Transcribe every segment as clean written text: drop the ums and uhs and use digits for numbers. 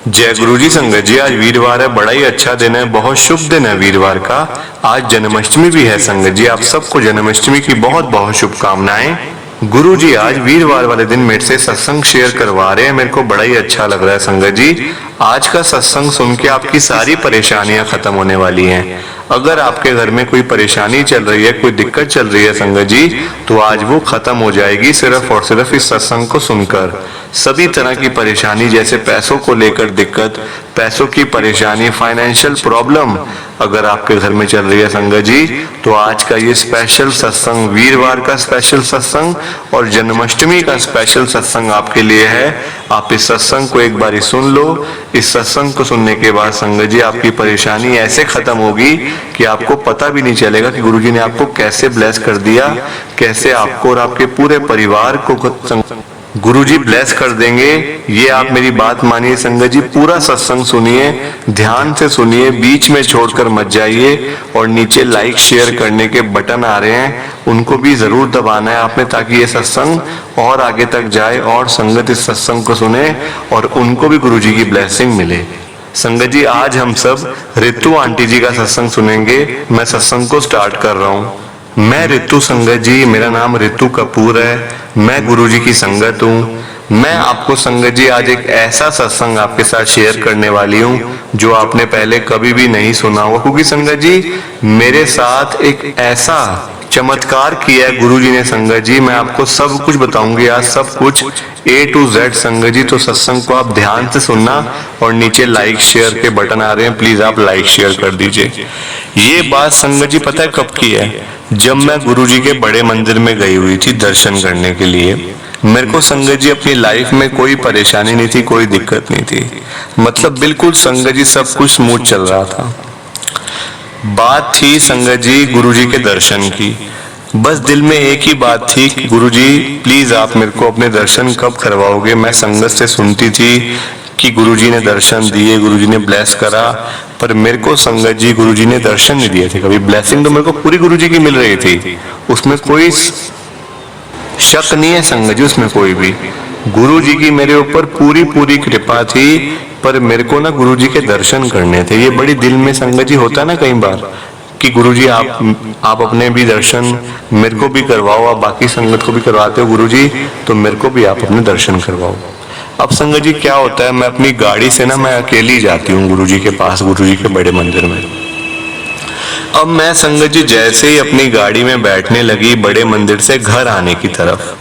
जय गुरु जी। संगत जी, आज वीरवार है, बड़ा ही अच्छा दिन है, बहुत शुभ दिन है वीरवार का। आज जन्माष्टमी भी है। संगत जी, आप सबको जन्माष्टमी की बहुत बहुत शुभकामनाएं। गुरु जी आज वीरवार वाले दिन मेरे से सत्संग शेयर करवा रहे हैं, मेरे को बड़ा ही अच्छा लग रहा है। संगत जी, आज का सत्संग सुन के आपकी सारी परेशानियां खत्म होने वाली हैं। अगर आपके घर में कोई परेशानी चल रही है, कोई दिक्कत चल रही है संगत जी, तो आज वो खत्म हो जाएगी सिर्फ और सिर्फ इस सत्संग को सुनकर। सभी तरह की परेशानी, जैसे पैसों को लेकर दिक्कत, पैसों की परेशानी, फाइनेंशियल प्रॉब्लम अगर आपके घर में चल रही है संगत जी, तो आज का ये स्पेशल सत्संग, वीरवार का स्पेशल सत्संग और जन्माष्टमी का स्पेशल सत्संग आपके लिए है। आप इस सत्संग को एक बारी सुन लो। इस सत्संग को सुनने के बाद संगत जी आपकी परेशानी ऐसे खत्म होगी कि आपको पता भी नहीं चलेगा कि गुरुजी ने आपको कैसे ब्लेस कर दिया, कैसे आपको और आपके पूरे परिवार को गुरुजी ब्लेस कर देंगे। ये आप मेरी बात मानिए संगत जी, पूरा सत्संग सुनिए, ध्यान से सुनिए, बीच में छोड़कर मत जाइए। और नीचे लाइक शेयर करने के बटन आ रहे हैं, उनको भी जरूर दबाना है आपने, ताकि ये सत्संग और आगे तक जाए और संगत इस सत्संग को सुने और उनको भी गुरुजी की ब्लेसिंग मिले। संगत जी, आज हम सब रितु आंटी जी का सत्संग सुनेंगे। मैं सत्संग को स्टार्ट कर रहा हूँ। मैं रितु संगत जी, मेरा नाम रितु कपूर है, मैं गुरुजी की संगत हूँ। मैं आपको संगत जी आज एक ऐसा सत्संग आपके साथ शेयर करने वाली हूँ जो आपने पहले कभी भी नहीं सुना होगा, क्योंकि संगत जी मेरे साथ एक ऐसा चमत्कार किया है गुरुजी ने संगत जी। मैं आपको सब कुछ बताऊंगी आज, सब कुछ A to Z संगत जी। तो सत्संग को आप ध्यान से सुनना और नीचे लाइक शेयर के बटन आ रहे हैं, प्लीज आप लाइक शेयर कर दीजिए। ये बात संगत जी पता है कब की है? जब मैं गुरुजी के बड़े मंदिर में गई हुई थी दर्शन करने के लिए। मेरे को संगत जी अपनी लाइफ में कोई परेशानी नहीं थी, कोई दिक्कत नहीं थी, मतलब बिल्कुल संगत जी सब कुछ स्मूथ चल रहा था। बात थी संगत जी गुरुजी के दर्शन की। बस दिल में एक ही बात थी कि गुरुजी प्लीज आप मेरे को अपने दर्शन कब करवाओगे। मैं संगत से सुनती थी कि गुरुजी ने दर्शन दिए, गुरुजी ने ब्लेस करा, पर मेरे को संगत जी गुरुजी ने दर्शन नहीं दिए थे कभी। ब्लेसिंग तो मेरे को पूरी गुरुजी की मिल रही थी, उसमें कोई शक नहीं है संगत जी, उसमें कोई भी। गुरुजी की मेरे ऊपर पूरी पूरी कृपा थी, पर मेरे को ना गुरुजी के दर्शन करने थे। ये बड़ी दिल में संगत जी होता है ना कई बार कि गुरुजी आप अपने भी दर्शन मेरे को भी करवाओ, आप बाकी संगत को भी करवाते हो गुरुजी, तो मेरे को भी आप अपने दर्शन करवाओ। अब संगत जी क्या होता है, मैं अपनी गाड़ी से ना मैं अकेली जाती हूँ गुरुजी के पास, गुरुजी के बड़े मंदिर में। अब मैं संगत जी जैसे ही अपनी गाड़ी में बैठने लगी बड़े मंदिर से घर आने की तरफ,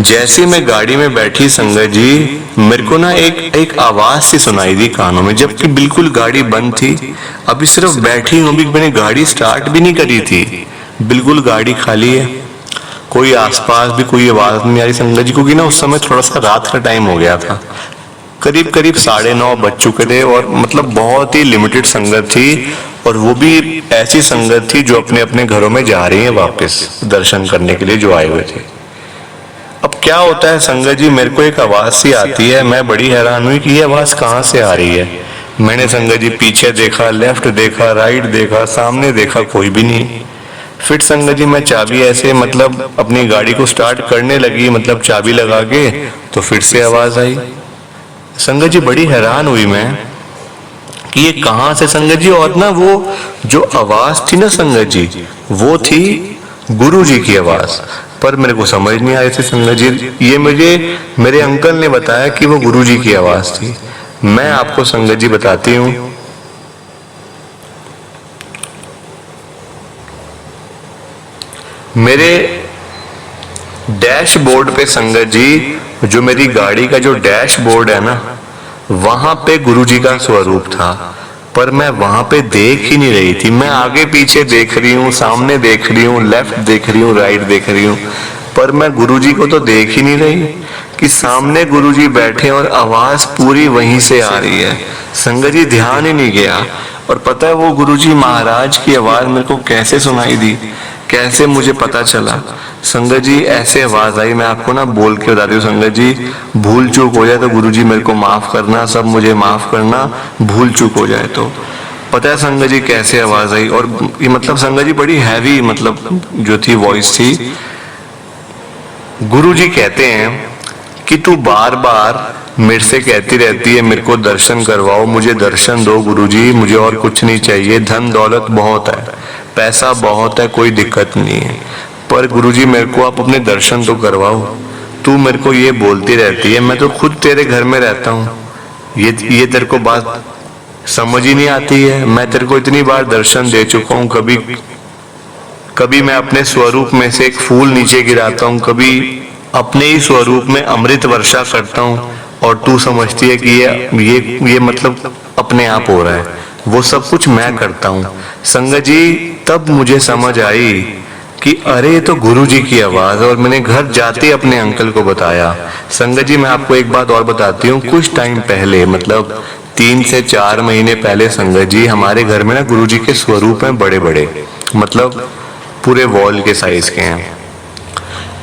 जैसे मैं गाड़ी में बैठी संगत जी, मेरे को ना एक आवाज सी सुनाई दी कानों में, जबकि बिल्कुल गाड़ी बंद थी। अभी सिर्फ बैठी हूँ, अभी मैंने गाड़ी स्टार्ट भी नहीं करी थी, बिल्कुल गाड़ी खाली है, कोई आसपास भी कोई आवाज नहीं आ रही संगत जी। क्योंकि ना उस समय थोड़ा सा रात का टाइम हो गया था, करीब करीब 9:30 बज चुके थे, और मतलब बहुत ही लिमिटेड संगत थी, और वो भी ऐसी संगत थी जो अपने अपने घरों में जा रही है वापस दर्शन करने के लिए जो आए हुए थे। अब क्या होता है संगत जी, मेरे को एक आवाज सी आती है, मैं बड़ी हैरान हुई कि ये आवाज कहाँ से आ रही है। मैंने संगत जी पीछे देखा, लेफ्ट देखा, राइट देखा, सामने देखा, कोई भी नहीं। फिर संगत जी मैं चाबी ऐसे मतलब अपनी गाड़ी को स्टार्ट करने लगी, मतलब चाबी लगा के, तो फिर से आवाज आई। संगत जी बड़ी हैरान हुई मैं कि ये कहाँ से संगत जी। और ना वो जो आवाज थी ना संगत जी, वो थी गुरुजी की आवाज, पर मेरे को समझ नहीं आ रही थी संगत जी। ये मुझे मेरे अंकल ने बताया कि वो गुरुजी की आवाज थी। मैं आपको संगत जी बताती हूँ, मेरे डैशबोर्ड पे संगत जी, जो मेरी गाड़ी का जो डैशबोर्ड है ना, वहां पे गुरुजी का स्वरूप था, पर मैं वहां पे देख ही नहीं रही थी। मैं आगे पीछे देख रही हूँ, सामने देख रही हूँ, लेफ्ट देख रही हूँ, राइट देख रही हूँ, पर मैं गुरुजी को तो देख ही नहीं रही कि सामने गुरुजी बैठे और आवाज पूरी वहीं से आ रही है। संगत जी ध्यान ही नहीं गया। और पता है वो गुरुजी महाराज की आवाज मेरे को कैसे सुनाई दी, कैसे मुझे पता चला संगत जी? ऐसे आवाज आई, मैं आपको ना बोल के बता रही हूँ संगत जी। भूल चूक हो जाए तो गुरुजी मेरे को माफ करना, सब मुझे माफ करना, भूल चूक हो जाए तो। पता है संगत जी कैसे आवाज आई? और ये मतलब संगत जी बड़ी हैवी मतलब जो थी वॉइस थी। गुरुजी कहते हैं कि तू बार बार मेरे से कहती रहती है मेरे को दर्शन करवाओ, मुझे दर्शन दो गुरुजी, मुझे और कुछ नहीं चाहिए, धन दौलत बहुत है, पैसा बहुत है, कोई दिक्कत नहीं है, पर गुरुजी मेरे को आप अपने दर्शन तो करवाओ। तू मेरे को ये बोलती रहती है, मैं तो खुद तेरे घर में रहता हूँ, ये तेरे को बात समझ ही नहीं आती है। मैं तेरे को इतनी बार दर्शन दे चुका हूँ, कभी मैं अपने स्वरूप में से एक फूल नीचे गिराता हूँ, कभी अपने ही स्वरूप में अमृत वर्षा करता हूँ, और तू समझती है कि ये मतलब अपने आप हो रहा है, वो सब कुछ मैं करता हूँ। संगत जी तब मुझे समझ आई कि अरे ये तो गुरु जी की आवाज, और मैंने घर जाते अपने अंकल को बताया। संगत जी मैं आपको एक बात और बताती हूँ, कुछ टाइम पहले मतलब 3 से 4 महीने पहले संगत जी हमारे घर में ना गुरु जी के स्वरूप हैं बड़े बड़े, मतलब पूरे वॉल के साइज के हैं।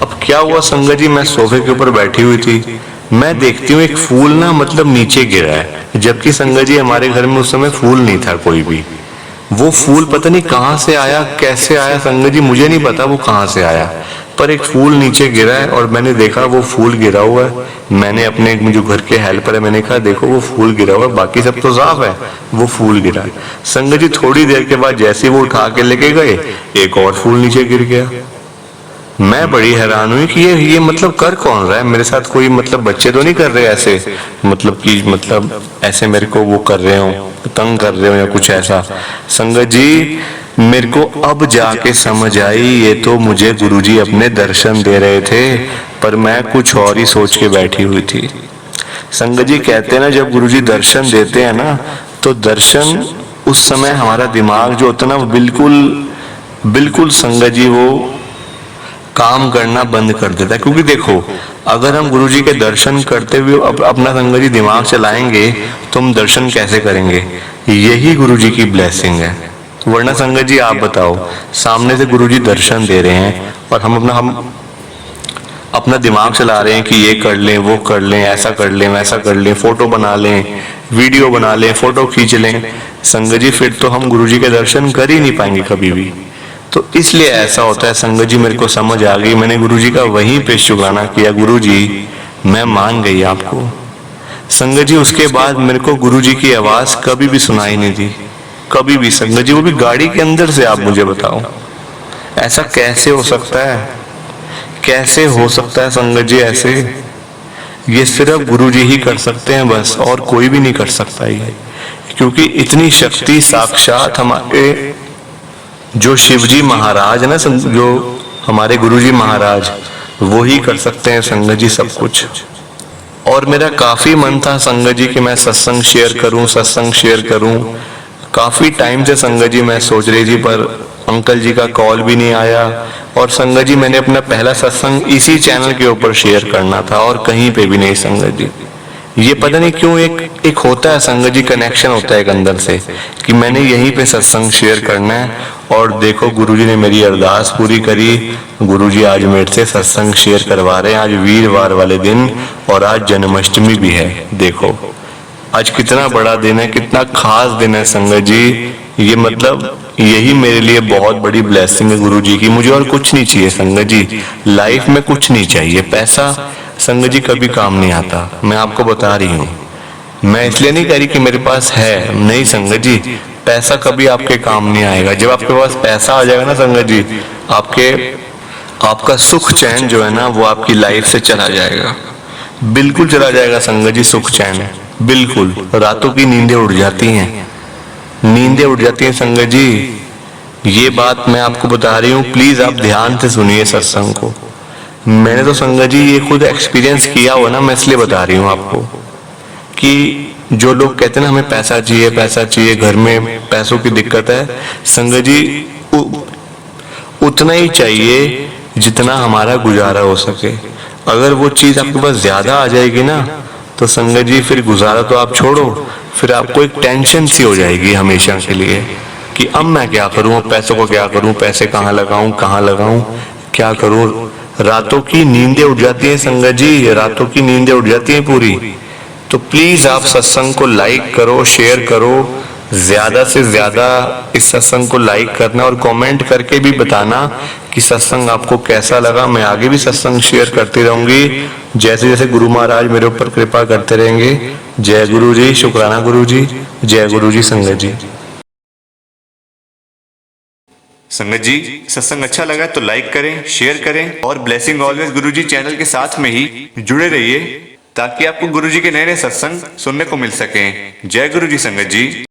अब क्या हुआ संगत जी, मैं सोफे के ऊपर बैठी हुई थी, मैं देखती हूँ एक फूल ना मतलब नीचे गिरा है, जबकि संगत जी हमारे घर में उस समय फूल नहीं था कोई भी। वो फूल पता नहीं कहाँ से आया, कैसे आया संगत जी मुझे नहीं पता वो कहाँ से आया, पर एक फूल नीचे गिरा है और मैंने देखा वो फूल गिरा हुआ है। मैंने अपने जो घर के हेल्पर है मैंने कहा देखो वो फूल गिरा हुआ है, बाकी सब तो साफ है, वो फूल गिरा है। संगत जी थोड़ी देर के बाद जैसे वो उठा के लेके गए, एक और फूल नीचे गिर गया। मैं बड़ी हैरान हुई कि ये मतलब कर कौन रहा है मेरे साथ, कोई मतलब बच्चे तो नहीं कर रहे ऐसे, मतलब ऐसे मेरे को वो कर रहे हो, तंग कर रहे हो या कुछ ऐसा। संगत जी मेरे को अब जाके समझ आई ये तो मुझे गुरुजी अपने दर्शन दे रहे थे, पर मैं कुछ और ही सोच के बैठी हुई थी। संगत जी कहते हैं ना जब गुरुजी दर्शन देते हैं ना, तो दर्शन उस समय हमारा दिमाग जो होता है ना बिल्कुल संगत जी वो काम करना बंद कर देता है। क्योंकि देखो अगर हम गुरुजी के दर्शन करते हुए अपना संगत जी दिमाग चलाएंगे तो हम दर्शन कैसे करेंगे, यही गुरुजी की ब्लेसिंग है। वरना संगत जी आप बताओ, सामने से गुरुजी दर्शन दे रहे हैं और हम अपना दिमाग चला रहे हैं कि ये कर लें, वो कर लें, ऐसा कर लें, वैसा कर लें, फोटो बना लें, वीडियो बना लें, फोटो खींच लें, संगत जी फिर तो हम गुरुजी के दर्शन कर ही नहीं पाएंगे कभी भी। तो इसलिए ऐसा होता है। संगत जी मेरे को समझ आ गई, मैंने गुरुजी का वहीं पे शुक्राना किया, गुरुजी मैं मान गई आपको। संगत जी उसके बाद मेरे को गुरुजी की आवाज कभी भी सुनाई नहीं दी, कभी भी संगत जी, वो भी गाड़ी के अंदर से। आप मुझे बताओ ऐसा कैसे हो सकता है, कैसे हो सकता है संगत जी ऐसे? ये सिर्फ गुरुजी ही कर सकते हैं बस, और कोई भी नहीं कर सकता ये, क्योंकि इतनी शक्ति साक्षात हमारे जो शिवजी महाराज है ना, जो हमारे गुरुजी महाराज, वो ही कर सकते हैं संगत जी सब कुछ। और मेरा काफी मन था संगत जी कि मैं सत्संग शेयर करूं। काफी टाइम से संगत जी मैं सोच रही थी, पर अंकल जी का कॉल भी नहीं आया। और संगत जी मैंने अपना पहला सत्संग इसी चैनल के ऊपर शेयर करना था और कहीं पे भी नहीं संगत जी। ये पता नहीं क्यों एक होता है संगत जी, कनेक्शन होता है एक अंदर से कि मैंने यहीं पे सत्संग शेयर करना है। और देखो गुरुजी ने मेरी अरदास पूरी करी, गुरुजी आज मेरे से सत्संग शेयर करवा रहे हैं, आज वीरवार वाले दिन, और आज जन्माष्टमी भी है। देखो आज कितना बड़ा दिन है, कितना खास दिन है संगत जी। ये मतलब यही मेरे लिए बहुत बड़ी ब्लेसिंग है गुरुजी की। मुझे और कुछ नहीं चाहिए संगत जी, लाइफ में कुछ नहीं चाहिए। पैसा संगत जी कभी काम नहीं आता, मैं आपको बता रही हूँ। मैं इसलिए नहीं कह रही कि मेरे पास है, नहीं संगत जी, पैसा कभी आपके काम नहीं आएगा। जब आपके पास पैसा आ जाएगा ना संगत जी, आपका सुख चैन जो है ना वो आपकी लाइफ से चला जाएगा, बिल्कुल चला जाएगा संगत जी। सुख चैन बिल्कुल, रातों की नींदें उड़ जाती हैं, नींदें उड़ जाती हैं संगत जी। ये बात मैं आपको बता रही हूँ, प्लीज आप ध्यान से सुनिए सत्संग को। मैंने तो संगत जी ये खुद एक्सपीरियंस किया हुआ ना, मैं इसलिए बता रही हूँ आपको कि जो लोग कहते हैं ना हमें पैसा चाहिए, घर में पैसों की दिक्कत है, संगत जी उतना ही चाहिए जितना हमारा गुजारा हो सके। अगर वो चीज आपके पास ज्यादा आ जाएगी ना, तो संगत जी फिर गुजारा तो आप छोड़ो, फिर आपको एक टेंशन सी हो जाएगी हमेशा के लिए कि अब मैं क्या करूं, पैसों को क्या करूं, पैसे कहाँ लगाऊं, क्या करूं। रातों की नींदें उड़ जाती हैं संगत जी, रातों की नींदें उड़ जाती हैं पूरी। तो प्लीज आप सत्संग को लाइक करो, शेयर करो, ज्यादा से ज्यादा इस सत्संग को लाइक करना और कमेंट करके भी बताना कि सत्संग आपको कैसा लगा। मैं आगे भी सत्संग शेयर करती रहूंगी जैसे जैसे गुरु महाराज मेरे ऊपर कृपा करते रहेंगे। जय गुरु जी, शुक्राना गुरु जी, जय गुरु जी संगत जी। संगत जी, सत्संग अच्छा लगा तो लाइक करें, शेयर करें और ब्लेसिंग ऑलवेज गुरु जी चैनल के साथ में ही जुड़े रहिए ताकि आपको गुरु जी के नए नए सत्संग सुनने को मिल सके। जय गुरु जी संगत जी।